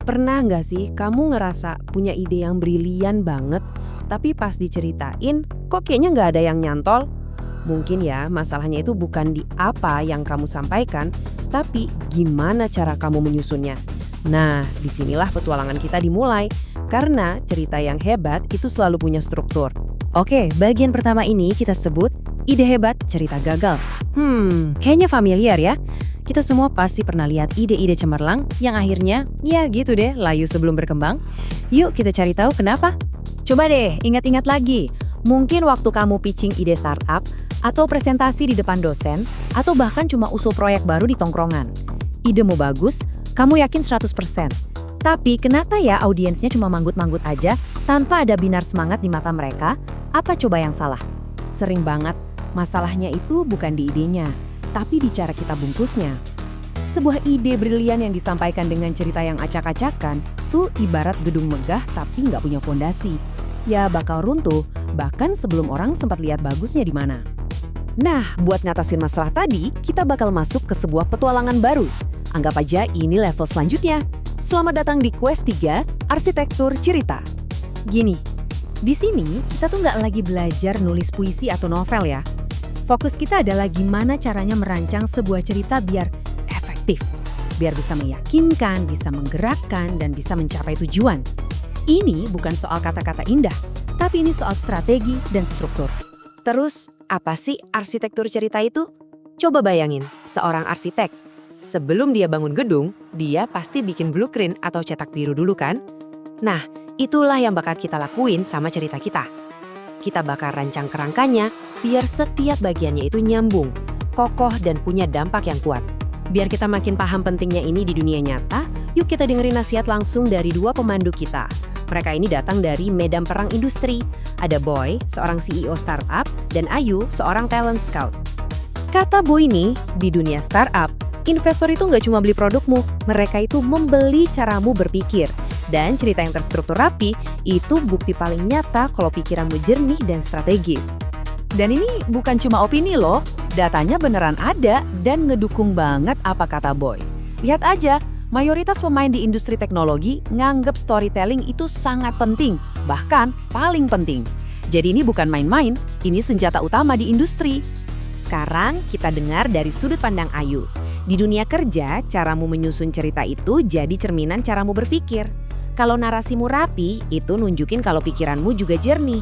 Pernah nggak sih kamu ngerasa punya ide yang brilian banget, tapi pas diceritain, kok kayaknya nggak ada yang nyantol? Mungkin ya, masalahnya itu bukan di apa yang kamu sampaikan, tapi gimana cara kamu menyusunnya. Nah, disinilah petualangan kita dimulai, karena cerita yang hebat itu selalu punya struktur. Oke, bagian pertama ini kita sebut ide hebat, cerita gagal. Kayaknya familiar ya. Kita semua pasti pernah lihat ide-ide cemerlang yang akhirnya, ya gitu deh, layu sebelum berkembang. Yuk kita cari tahu kenapa. Coba deh, ingat-ingat lagi. Mungkin waktu kamu pitching ide startup, atau presentasi di depan dosen, atau bahkan cuma usul proyek baru di tongkrongan. Idemu bagus, kamu yakin 100%. Tapi kenapa ya audiensnya cuma manggut-manggut aja, tanpa ada binar semangat di mata mereka? Apa coba yang salah? Sering banget, masalahnya itu bukan di idenya, tapi di cara kita bungkusnya. Sebuah ide brilian yang disampaikan dengan cerita yang acak-acakan, tuh ibarat gedung megah tapi nggak punya fondasi. Ya bakal runtuh, bahkan sebelum orang sempat lihat bagusnya di mana. Nah, buat ngatasin masalah tadi, kita bakal masuk ke sebuah petualangan baru. Anggap aja ini level selanjutnya. Selamat datang di Quest 3, Arsitektur Cerita. Gini, di sini kita tuh nggak lagi belajar nulis puisi atau novel ya. Fokus kita adalah gimana caranya merancang sebuah cerita biar efektif, biar bisa meyakinkan, bisa menggerakkan, dan bisa mencapai tujuan. Ini bukan soal kata-kata indah, tapi ini soal strategi dan struktur. Terus, apa sih arsitektur cerita itu? Coba bayangin, seorang arsitek. Sebelum dia bangun gedung, dia pasti bikin blueprint atau cetak biru dulu kan? Nah, itulah yang bakal kita lakuin sama cerita kita. Kita bakal rancang kerangkanya biar setiap bagiannya itu nyambung, kokoh, dan punya dampak yang kuat. Biar kita makin paham pentingnya ini di dunia nyata, yuk kita dengerin nasihat langsung dari dua pemandu kita. Mereka ini datang dari medan perang industri. Ada Boy, seorang CEO startup, dan Ayu, seorang talent scout. Kata Boy ini, di dunia startup, investor itu nggak cuma beli produkmu, mereka itu membeli caramu berpikir. Dan cerita yang terstruktur rapi, itu bukti paling nyata kalau pikiranmu jernih dan strategis. Dan ini bukan cuma opini loh, datanya beneran ada dan ngedukung banget apa kata Boy. Lihat aja, mayoritas pemain di industri teknologi nganggep storytelling itu sangat penting, bahkan paling penting. Jadi ini bukan main-main, ini senjata utama di industri. Sekarang kita dengar dari sudut pandang Ayu. Di dunia kerja, caramu menyusun cerita itu jadi cerminan caramu berpikir. Kalau narasimu rapi, itu nunjukin kalau pikiranmu juga jernih.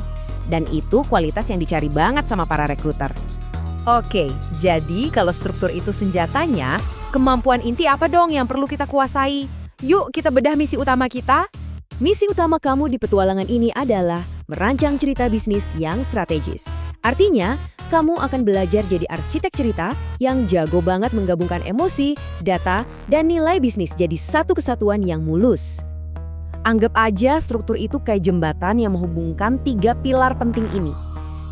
Dan itu kualitas yang dicari banget sama para rekruter. Oke, jadi kalau struktur itu senjatanya, kemampuan inti apa dong yang perlu kita kuasai? Yuk kita bedah misi utama kita. Misi utama kamu di petualangan ini adalah merancang cerita bisnis yang strategis. Artinya, kamu akan belajar jadi arsitek cerita yang jago banget menggabungkan emosi, data, dan nilai bisnis jadi satu kesatuan yang mulus. Anggap aja struktur itu kayak jembatan yang menghubungkan 3 pilar penting ini.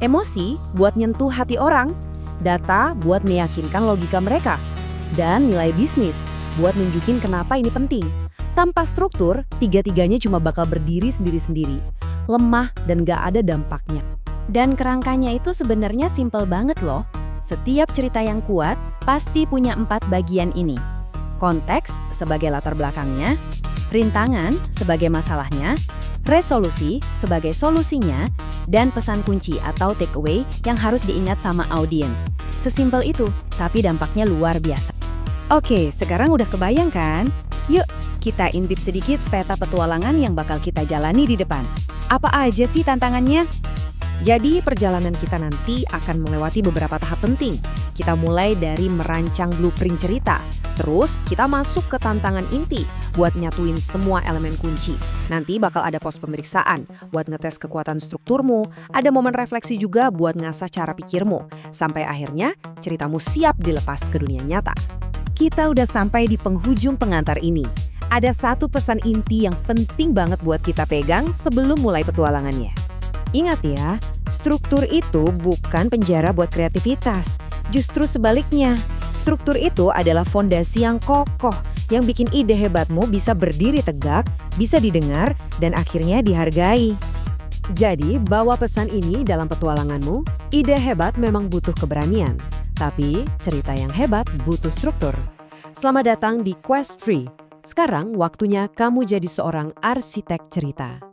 Emosi buat nyentuh hati orang, data buat meyakinkan logika mereka, dan nilai bisnis buat nunjukin kenapa ini penting. Tanpa struktur, tiga-tiganya cuma bakal berdiri sendiri-sendiri, lemah dan gak ada dampaknya. Dan kerangkanya itu sebenarnya simpel banget loh. Setiap cerita yang kuat pasti punya 4 bagian ini. Konteks sebagai latar belakangnya, rintangan sebagai masalahnya, resolusi sebagai solusinya, dan pesan kunci atau takeaway yang harus diingat sama audiens. Sesimpel itu, tapi dampaknya luar biasa. Oke, sekarang udah kebayang kan? Yuk, kita intip sedikit peta petualangan yang bakal kita jalani di depan. Apa aja sih tantangannya? Jadi perjalanan kita nanti akan melewati beberapa tahap penting. Kita mulai dari merancang blueprint cerita, terus kita masuk ke tantangan inti buat nyatuin semua elemen kunci. Nanti bakal ada pos pemeriksaan buat ngetes kekuatan strukturmu, ada momen refleksi juga buat ngasah cara pikirmu, sampai akhirnya ceritamu siap dilepas ke dunia nyata. Kita udah sampai di penghujung pengantar ini. Ada satu pesan inti yang penting banget buat kita pegang sebelum mulai petualangannya. Ingat ya, struktur itu bukan penjara buat kreativitas. Justru sebaliknya, struktur itu adalah fondasi yang kokoh, yang bikin ide hebatmu bisa berdiri tegak, bisa didengar, dan akhirnya dihargai. Jadi, bawa pesan ini dalam petualanganmu, ide hebat memang butuh keberanian, tapi cerita yang hebat butuh struktur. Selamat datang di Quest Free, Sekarang waktunya kamu jadi seorang arsitek cerita.